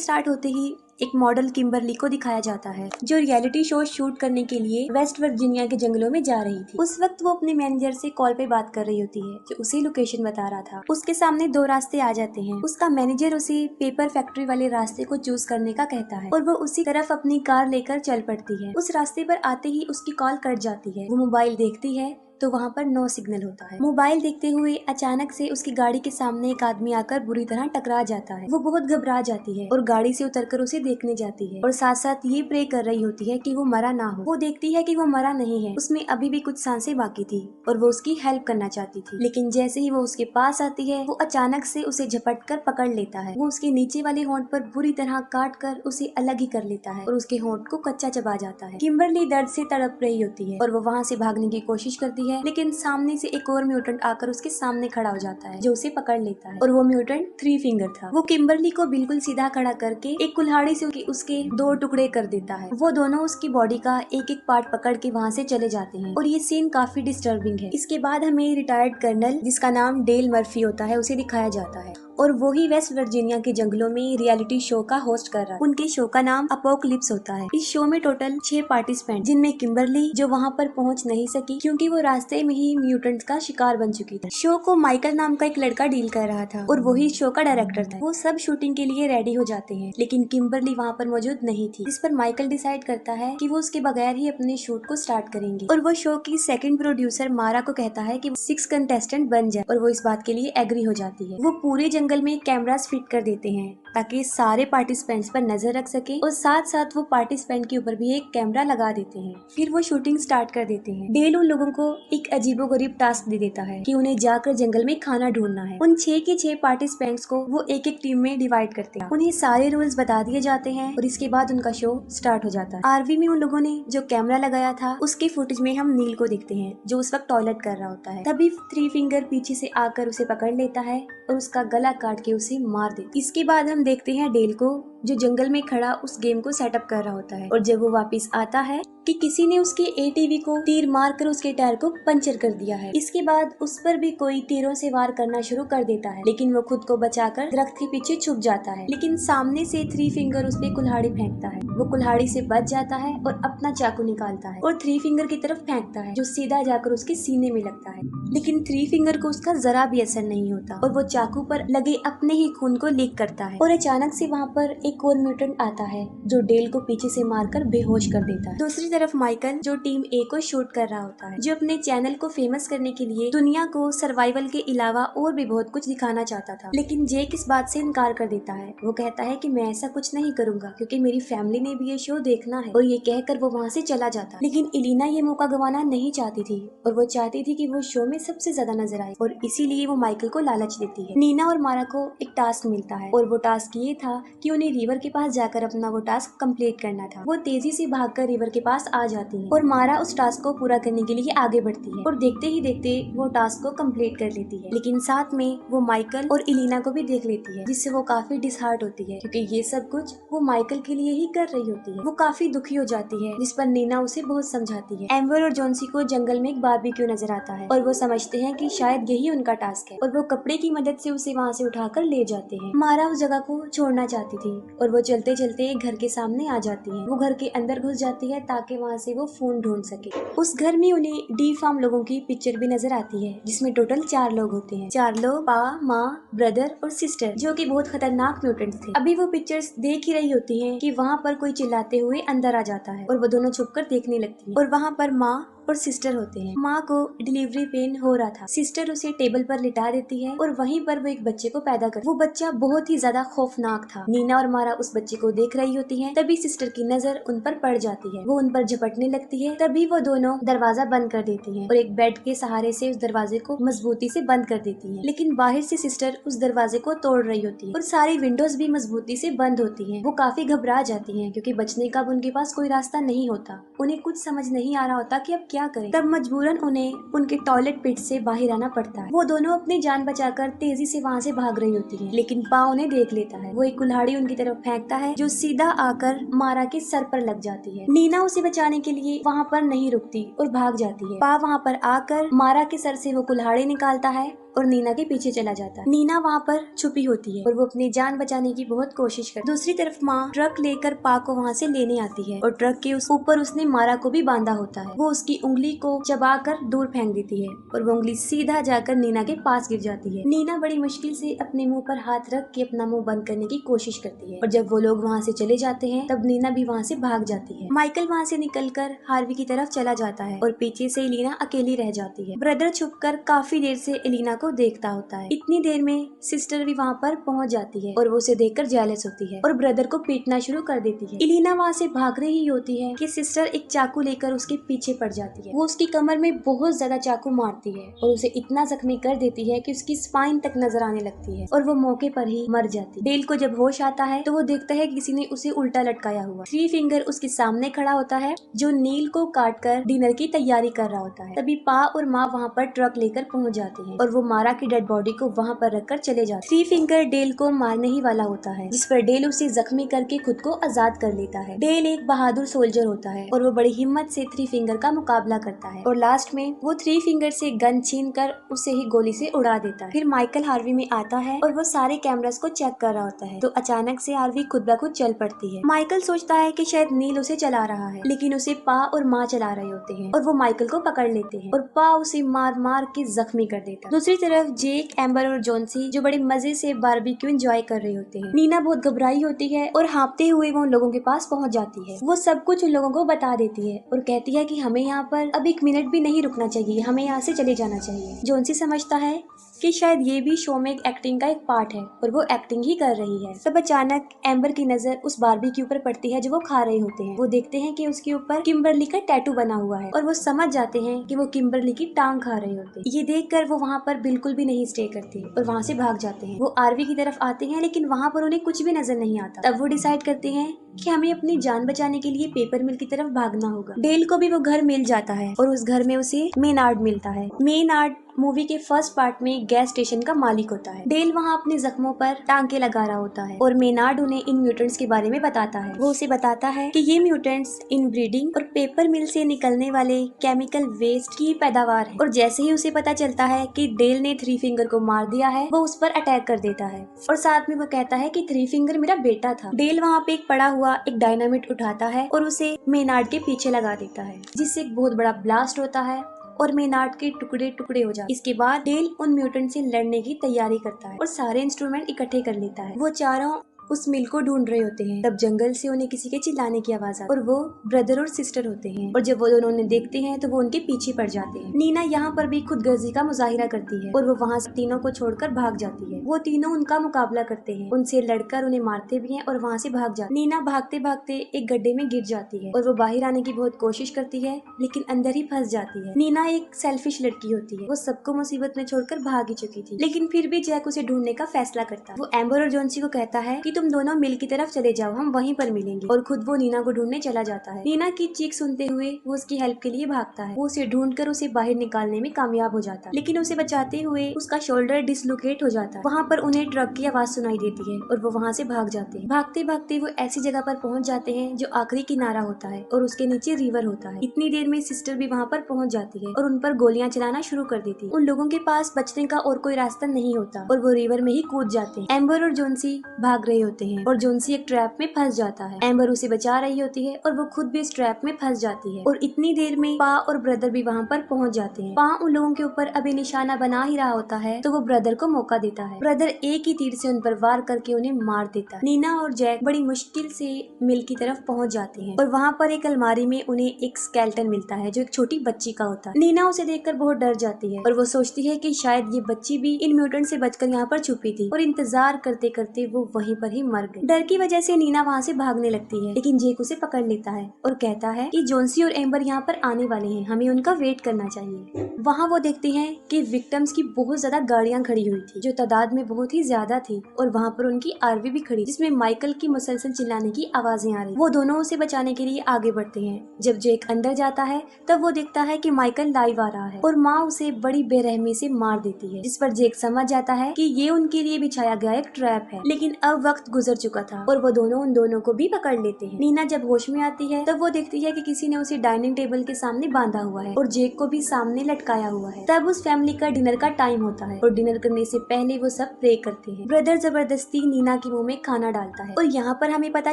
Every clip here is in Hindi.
स्टार्ट होते ही एक मॉडल किम्बरली को दिखाया जाता है जो रियलिटी शो शूट करने के लिए वेस्ट वर्जीनिया के जंगलों में जा रही थी। उस वक्त वो अपने मैनेजर से कॉल पे बात कर रही होती है जो उसे लोकेशन बता रहा था। उसके सामने दो रास्ते आ जाते हैं। उसका मैनेजर उसे पेपर फैक्ट्री वाले रास्ते को चूज करने का कहता है और वो उसी तरफ अपनी कार लेकर चल पड़ती है। उस रास्ते पर आते ही उसकी कॉल कट जाती है। वो मोबाइल देखती है तो वहाँ पर नो सिग्नल होता है। मोबाइल देखते हुए अचानक से उसकी गाड़ी के सामने एक आदमी आकर बुरी तरह टकरा जाता है। वो बहुत घबरा जाती है और गाड़ी से उतरकर उसे देखने जाती है और साथ साथ ये प्रे कर रही होती है कि वो मरा ना हो। वो देखती है कि वो मरा नहीं है, उसमें अभी भी कुछ सांसें बाकी थी और वो उसकी हेल्प करना चाहती थी। लेकिन जैसे ही वो उसके पास आती है वो अचानक से उसे झपट कर पकड़ लेता है। वो उसके नीचे वाले होंठ पर बुरी तरह काट कर उसे अलग ही कर लेता है और उसके होंठ को कच्चा चबा जाता है। किम्बरली दर्द से तड़प रही होती है और वो वहाँ से भागने की कोशिश करती है, लेकिन सामने से एक और म्यूटेंट आकर उसके सामने खड़ा हो जाता है जो उसे पकड़ लेता है और वो म्यूटेंट थ्री फिंगर था। वो किम्बरली को बिल्कुल सीधा खड़ा करके एक कुल्हाड़ी से उसके दो टुकड़े कर देता है। वो दोनों उसकी बॉडी का एक एक पार्ट पकड़ के वहाँ से चले जाते हैं और ये सीन काफी डिस्टर्बिंग है। इसके बाद हमें रिटायर्ड कर्नल जिसका नाम डेल मर्फी होता है उसे दिखाया जाता है और वो ही वेस्ट वर्जीनिया के जंगलों में रियलिटी शो का होस्ट कर रहा है। उनके शो का नाम अपोकलिप्स होता है। इस शो में टोटल 6 पार्टिसिपेंट जिनमें किम्बरली जो वहाँ पर पहुँच नहीं सकी क्योंकि वो रास्ते में ही म्यूटेंट्स का शिकार बन चुकी थी। शो को माइकल नाम का एक लड़का डील कर रहा था और वही शो का डायरेक्टर था। वो सब शूटिंग के लिए रेडी हो जाते हैं लेकिन किम्बरली वहाँ पर मौजूद नहीं थी। इस पर माइकल डिसाइड करता है कि वो उसके बगैर ही अपने शूट को स्टार्ट करेंगे और वो शो की सेकंड प्रोड्यूसर मारा को कहता है कि 6 कंटेस्टेंट बन जाए और वो इस बात के लिए एग्री हो जाती है। वो पूरे जंगल में कैमरास फिट कर देते हैं ताकि सारे पार्टिसिपेंट्स पर नजर रख सके और साथ साथ वो पार्टिसिपेंट के ऊपर भी एक कैमरा लगा देते हैं। फिर वो शूटिंग स्टार्ट कर देते हैं। डेल उन लोगों को एक अजीबोगरीब टास्क दे देता है कि उन्हें जाकर जंगल में खाना ढूंढना है। उन 6 के 6 पार्टिसिपेंट्स को वो एक एक टीम में डिवाइड करते हैं। उन्हें सारे रूल्स बता दिए जाते हैं और इसके बाद उनका शो स्टार्ट हो जाता है। आरवी में उन लोगों ने जो कैमरा लगाया था उसके फुटेज में हम नील को देखते हैं जो उस वक्त टॉयलेट कर रहा होता है। तभी थ्री फिंगर पीछे से आकर उसे पकड़ लेता है और उसका गला काट के उसे मार देता है। इसके बाद हम देखते हैं डेल को जो जंगल में खड़ा उस गेम को सेटअप कर रहा होता है और जब वो वापस आता है कि किसी ने उसके एटीवी को तीर मारकर उसके टायर को पंचर कर दिया है। इसके बाद उस पर भी कोई तीरों से वार करना शुरू कर देता है लेकिन वो खुद को बचाकर दरख्त के पीछे छुप जाता है। लेकिन सामने से थ्री फिंगर उस पे कुल्हाड़ी फेंकता है। वो कुल्हाड़ी से बच जाता है और अपना चाकू निकालता है और थ्री फिंगर की तरफ फेंकता है जो सीधा जाकर उसके सीने में लगता है। लेकिन थ्री फिंगर को उसका जरा भी असर नहीं होता और वो चाकू पर लगे अपने ही खून को लीक करता है और अचानक से वहाँ पर एक और म्यूटेंट आता है जो डेल को पीछे से मारकर बेहोश कर देता है। दूसरी तरफ माइकल जो टीम ए को शूट कर रहा होता है जो अपने चैनल को फेमस करने के लिए दुनिया को सर्वाइवल के अलावा और भी बहुत कुछ दिखाना चाहता था। लेकिन जेक इस बात से इनकार कर देता है। वो कहता है कि मैं ऐसा कुछ नहीं करूंगा क्योंकि मेरी फैमिली ने भी ये शो देखना है और ये कहकर वो वहाँ से चला जाता। लेकिन इलीना ये मौका गंवाना नहीं चाहती थी और वो चाहती थी कि वो शो में सबसे ज्यादा नजर आए और इसीलिए वो माइकल को लालच देती है। नीना और मारा को एक टास्क मिलता है और वो टास्क ये था कि उन्हें रिवर के पास जाकर अपना वो टास्क कंप्लीट करना था। वो तेजी से भागकर रिवर के पास आ जाती है और मारा उस टास्क को पूरा करने के लिए आगे बढ़ती है और देखते ही देखते वो टास्क को कंप्लीट कर लेती है। लेकिन साथ में वो माइकल और इलीना को भी देख लेती है जिससे वो काफी डिसहार्ट होती है क्योंकि ये सब कुछ वो माइकल के लिए ही कर रही होती है। वो काफी दुखी हो जाती है जिस पर नीना उसे बहुत समझाती है। एम्बर और जॉन्सी को जंगल में एक बारबेक्यू नजर आता है और वो समझते हैं कि शायद यही उनका टास्क है और वो कपड़े की मदद से उसे वहाँ से उठाकर ले जाते हैं। मारा उस जगह को छोड़ना चाहती थी और वो चलते चलते एक घर के सामने आ जाती है। वो घर के अंदर घुस जाती है ताकि वहाँ से वो फोन ढूंढ सके। उस घर में उन्हें डी फार्म लोगों की पिक्चर भी नजर आती है जिसमें टोटल 4 लोग होते हैं। 4 लोग पा, माँ, ब्रदर और सिस्टर जो कि बहुत खतरनाक म्यूटेंट्स थे। अभी वो पिक्चर्स देख ही रही होती हैं कि वहाँ पर कोई चिल्लाते हुए अंदर आ जाता है और वो दोनों छुपकर देखने लगती हैं और वहाँ पर माँ और सिस्टर होते हैं। माँ को डिलीवरी पेन हो रहा था। सिस्टर उसे टेबल पर लिटा देती है और वहीं पर वो एक बच्चे को पैदा कर। वो बच्चा बहुत ही ज्यादा खौफनाक था। नीना और मारा उस बच्चे को देख रही होती हैं। तभी सिस्टर की नजर उन पर पड़ जाती है। वो उन पर झपटने लगती है। तभी वो दोनों दरवाजा बंद कर देती हैं और एक बेड के सहारे से उस दरवाजे को मजबूती से बंद कर देती हैं। लेकिन बाहर से सिस्टर उस दरवाजे को तोड़ रही होती है और सारी विंडोज भी मजबूती से बंद होती हैं। वो काफी घबरा जाती हैं क्योंकि बचने का उनके पास कोई रास्ता नहीं होता। उन्हें कुछ समझ नहीं आ रहा होता कि अब क्या करें। तब मजबूरन उन्हें उनके टॉयलेट पिट से बाहर आना पड़ता है। वो दोनों अपनी जान बचाकर तेजी से वहाँ से भाग रही होती है लेकिन पा उन्हें देख लेता है। वो एक कुल्हाड़ी उनकी तरफ फेंकता है जो सीधा आकर मारा के सर पर लग जाती है। नीना उसे बचाने के लिए वहाँ पर नहीं रुकती और भाग जाती है। पा वहाँ पर आकर मारा के सर से वो कुल्हाड़ी निकालता है और नीना के पीछे चला जाता है। नीना वहाँ पर छुपी होती है और वो अपनी जान बचाने की बहुत कोशिश करती है। दूसरी तरफ माँ ट्रक लेकर पा को वहाँ से लेने आती है और ट्रक के ऊपर उसने मारा को भी बांधा होता है। वो उसकी उंगली को चबाकर दूर फेंक देती है और वो उंगली सीधा जाकर नीना के पास गिर जाती है। नीना बड़ी मुश्किल से अपने मुंह पर हाथ रख के अपना मुंह बंद करने की कोशिश करती है और जब वो लोग वहाँ से चले जाते हैं तब नीना भी वहाँ से भाग जाती है। माइकल वहाँ से निकलकर हार्वी की तरफ चला जाता है और पीछे से एलिना अकेली रह जाती है। ब्रदर छुपकर काफी देर से एलिना को देखता होता है। इतनी देर में सिस्टर भी वहाँ पर पहुँच जाती है और वो उसे देखकर जेलस होती है और ब्रदर को पीटना शुरू कर देती है। एलिना वहाँ से भाग रही होती है कि सिस्टर एक चाकू लेकर उसके पीछे पड़ जाती है। वो उसकी कमर में बहुत ज्यादा चाकू मारती है और उसे इतना जख्मी कर देती है कि उसकी स्पाइन तक नजर आने लगती है और वो मौके पर ही मर जाती है। डेल को जब होश आता है तो वो देखता है किसी ने उसे उल्टा लटकाया हुआ। थ्री फिंगर उसके सामने खड़ा होता है जो नील को काट कर डिनर की तैयारी कर रहा होता है। तभी पा और माँ वहाँ पर ट्रक लेकर पहुँच जाते हैं और वो मारा की डेड बॉडी को वहाँ पर रखकर चले जाते हैं। थ्री फिंगर डेल को मारने ही वाला होता है जिस पर डेल उसे जख्मी करके खुद को आजाद कर लेता है। डेल एक बहादुर सोल्जर होता है और वो बड़ी हिम्मत से थ्री फिंगर का मुकाबला करता है और लास्ट में वो थ्री फिंगर से गन छीन कर उसे ही गोली से उड़ा देता है। फिर माइकल हार्वी में आता है और वो सारे कैमरास को चेक कर रहा होता है तो अचानक से हार्वी खुद ब खुद चल पड़ती है। माइकल सोचता है कि शायद नील उसे चला रहा है लेकिन उसे पा और माँ चला रहे होते हैं और वो माइकल को पकड़ लेते हैं और पा उसे मार मार के जख्मी कर देता है। दूसरी तरफ जेक, एम्बर और जॉन्सी जो बड़े मजे से बारबेक्यू एंजॉय कर रहे होते हैं। नीना बहुत घबराई होती है और हाँफते हुए वो उन लोगों के पास पहुंच जाती है। वो सब कुछ उन लोगों को बता देती है और कहती है कि हमें यहाँ पर अब एक मिनट भी नहीं रुकना चाहिए, हमें यहाँ से चले जाना चाहिए। जॉन्सी समझता है कि शायद ये भी शो में एक्टिंग का एक पार्ट है और वो एक्टिंग ही कर रही है। तब अचानक एम्बर की नजर उस बारबी के ऊपर पड़ती है जो वो खा रहे होते हैं। वो देखते हैं कि उसके ऊपर किम्बरली का टैटू बना हुआ है और वो समझ जाते हैं कि वो किम्बरली की टांग खा रहे होते हैं। ये देखकर वो वहाँ पर बिल्कुल भी नहीं स्टे करते और वहाँ से भाग जाते हैं। वो आरवी की तरफ आते हैं लेकिन वहाँ पर उन्हें कुछ भी नजर नहीं आता। तब वो डिसाइड करते हैं कि हमें अपनी जान बचाने के लिए पेपर मिल की तरफ भागना होगा। डेल को भी वो घर मिल जाता है और उस घर में उसे मेनार्ड मिलता है। मेनार्ड मूवी के फर्स्ट पार्ट में गैस स्टेशन का मालिक होता है। डेल वहाँ अपने जख्मों पर टांके लगा रहा होता है और मेनार्ड उन्हें इन म्यूटेंट्स के बारे में बताता है। वो उसे बताता है कि ये म्यूटेंट्स इन ब्रीडिंग और पेपर मिल से निकलने वाले केमिकल वेस्ट की पैदावार है और जैसे ही उसे पता चलता है कि डेल ने थ्री फिंगर को मार दिया है वो उस पर अटैक कर देता है और साथ में वो कहता है कि थ्री फिंगर मेरा बेटा था। डेल वहाँ पे एक पड़ा हुआ एक डायनामिट उठाता है और उसे मेनार्ड के पीछे लगा देता है जिससे एक बहुत बड़ा ब्लास्ट होता है और मेनार्ड के टुकड़े टुकड़े हो जाते। इसके बाद डेल उन म्यूटेंट से लड़ने की तैयारी करता है और सारे इंस्ट्रूमेंट इकट्ठे कर लेता है। वो चारों उस मिल को ढूंढ रहे होते हैं। तब जंगल से उन्हें किसी के चिल्लाने की आवाज आती है और वो ब्रदर और सिस्टर होते हैं और जब वो दोनों उन्हें देखते हैं तो वो उनके पीछे पड़ जाते हैं। नीना यहाँ पर भी खुदगर्जी का मुजाहिरा करती है और वो वहाँ से तीनों को छोड़कर भाग जाती है। वो तीनों उनका मुकाबला करते हैं, उनसे लड़कर उन्हें मारते भी हैं और वहाँ से भाग जाती है। नीना भागते भागते एक गड्ढे में गिर जाती है और वो बाहर आने की बहुत कोशिश करती है लेकिन अंदर ही फंस जाती है। नीना एक सेल्फिश लड़की होती है, वो सबको मुसीबत में छोड़कर भाग ही चुकी थी लेकिन फिर भी जैक उसे ढूंढने का फैसला करता है। वो एम्बर और जॉन्सी को कहता है कि तुम दोनों मिल की तरफ चले जाओ, हम वहीं पर मिलेंगे और खुद वो नीना को ढूंढने चला जाता है। नीना की चीख सुनते हुए वो उसकी हेल्प के लिए भागता है। वो उसे ढूंढकर उसे बाहर निकालने में कामयाब हो जाता है लेकिन उसे बचाते हुए उसका शोल्डर डिसलोकेट हो जाता है। वहाँ पर उन्हें ट्रक की आवाज सुनाई देती है और वो वहाँ से भाग जाते हैं। भागते भागते वो ऐसी जगह पर पहुँच जाते हैं जो आखिरी किनारा होता है और उसके नीचे रिवर होता है। इतनी देर में सिस्टर भी वहाँ पर पहुँच जाती है और उन पर गोलियां चलाना शुरू कर देती है। उन लोगों के पास बचने का और कोई रास्ता नहीं होता और वो रिवर में ही कूद जाते हैं। एम्बर और जॉन्सी भाग रहे होते हैं और जॉन्सी एक ट्रैप में फंस जाता है। एम्बर उसे बचा रही होती है और वो खुद भी इस ट्रैप में फंस जाती है और इतनी देर में पा और ब्रदर भी वहाँ पर पहुँच जाते हैं। पा उन लोगों के ऊपर अभी निशाना बना ही रहा होता है तो वो ब्रदर को मौका देता है। ब्रदर एक ही तीर से उन पर वार करके उन्हें मार देता है। नीना और जैक बड़ी मुश्किल से मिल की तरफ पहुँच जाते हैं और वहाँ पर एक अलमारी में उन्हें एक स्केलेटन मिलता है जो एक छोटी बच्ची का होता है। नीना उसे देखकर बहुत डर जाती है और वो सोचती है कि शायद ये बच्ची भी इन म्यूटेंट से बचकर यहाँ पर छुपी थी और इंतजार करते करते वो वहीं पर ही मर गई। डर की वजह से नीना वहाँ से भागने लगती है लेकिन जेक उसे पकड़ लेता है और कहता है कि जॉन्सी और एम्बर यहाँ पर आने वाले हैं, हमें उनका वेट करना चाहिए। वहाँ वो देखते हैं कि विक्टिम्स की बहुत ज्यादा गाड़ियाँ खड़ी हुई थी जो तादाद में बहुत ही ज्यादा थी और वहाँ पर उनकी आरवी भी खड़ी जिसमें माइकल की मुसलसल चिल्लाने की आवाजें आ रही। वो दोनों उसे बचाने के लिए आगे बढ़ते हैं। जब जेक अंदर जाता है तब वो देखता है कि माइकल लाइव आ रहा है और माँ उसे बड़ी बेरहमी से मार देती है जिस पर जेक समझ जाता है कि ये उनके लिए बिछाया गया एक ट्रैप है। लेकिन अब वक्त वक्त गुजर चुका था और वो दोनों उन दोनों को भी पकड़ लेते हैं। नीना जब होश में आती है तब वो देखती है कि किसी ने उसे डाइनिंग टेबल के सामने बांधा हुआ है और जेक को भी सामने लटकाया हुआ है। तब उस फैमिली का डिनर का टाइम होता है और डिनर करने से पहले वो सब प्रे करते हैं। ब्रदर जबरदस्ती नीना के मुंह में खाना डालता है और यहाँ पर हमें पता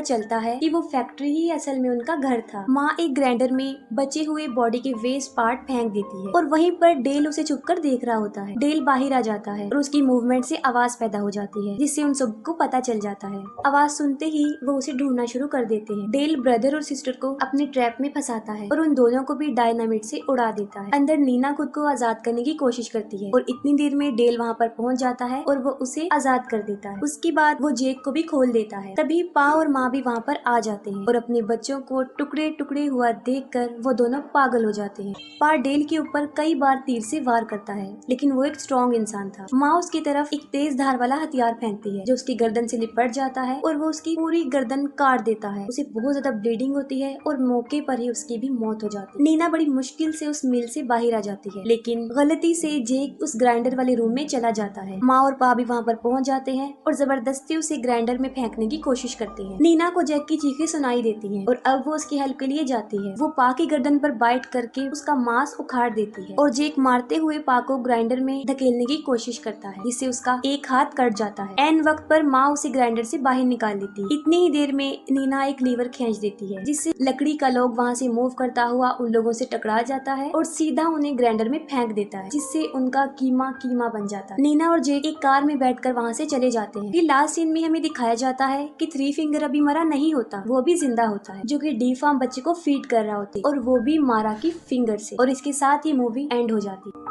चलता है कि वो फैक्ट्री ही असल में उनका घर था। माँ एक ग्राइंडर में बचे हुए बॉडी के वेस्ट पार्ट फेंक देती है और वहीं पर डेल उसे छुपकर देख रहा होता है। डेल बाहर आ जाता है और उसकी मूवमेंट से आवाज पैदा हो जाती है जिससे उन सबको पता चल जाता है। आवाज सुनते ही वो उसे ढूंढना शुरू कर देते हैं। डेल ब्रदर और सिस्टर को अपने ट्रैप में फंसाता है और उन दोनों को भी डायनामिट से उड़ा देता है। अंदर नीना खुद को आजाद करने की कोशिश करती है और इतनी देर में डेल वहाँ पर पहुँच जाता है और वो उसे आजाद कर देता है। उसके बाद वो जेक को भी खोल देता है। तभी पा और माँ भी वहाँ पर आ जाते हैं और अपने बच्चों को टुकड़े टुकड़े हुआ देखकर वो दोनों पागल हो जाते हैं। पा डेल के ऊपर कई बार तीर से वार करता है लेकिन वो एक स्ट्रॉन्ग इंसान था। माँ उसकी तरफ एक तेज धार वाला हथियार फेंकती है जो उसकी गर्दन से लिपट जाता है और वो उसकी पूरी गर्दन काट देता है। उसे बहुत ज्यादा ब्लीडिंग होती है और मौके पर ही उसकी भी मौत हो जाती है। नीना बड़ी मुश्किल से उस मिल से बाहर आ जाती है लेकिन गलती से जेक उस ग्राइंडर वाले रूम में चला जाता है। माँ और पा भी वहाँ पर पहुँच जाते हैं और जबरदस्ती उसे ग्राइंडर में फेंकने की कोशिश करते हैं। नीना को जेक की चीखें सुनाई देती हैं और अब वो उसकी हेल्प के लिए जाती है। वो पा की गर्दन पर बाइट करके उसका मांस उखाड़ देती है और जेक मारते हुए पा को ग्राइंडर में धकेलने की कोशिश करता है जिससे उसका एक हाथ कट जाता है। एन वक्त पर माँ उसे ग्राइंडर से बाहर निकाल देती है। इतनी ही देर में नीना एक लीवर खींच देती है जिससे लकड़ी का लोग वहाँ से मूव करता हुआ उन लोगों से टकरा जाता है और सीधा उन्हें ग्राइंडर में फेंक देता है जिससे उनका कीमा कीमा बन जाता है। नीना और जेक एक कार में बैठकर वहाँ से चले जाते हैं। फिर लास्ट सीन में हमें दिखाया जाता है कि थ्री फिंगर अभी मरा नहीं होता, वो भी जिंदा होता है जो कि डी फार्म बच्चे को फीड कर रहा होता है और वो भी मारा की फिंगर से। और इसके साथ ही मूवी एंड हो जाती है।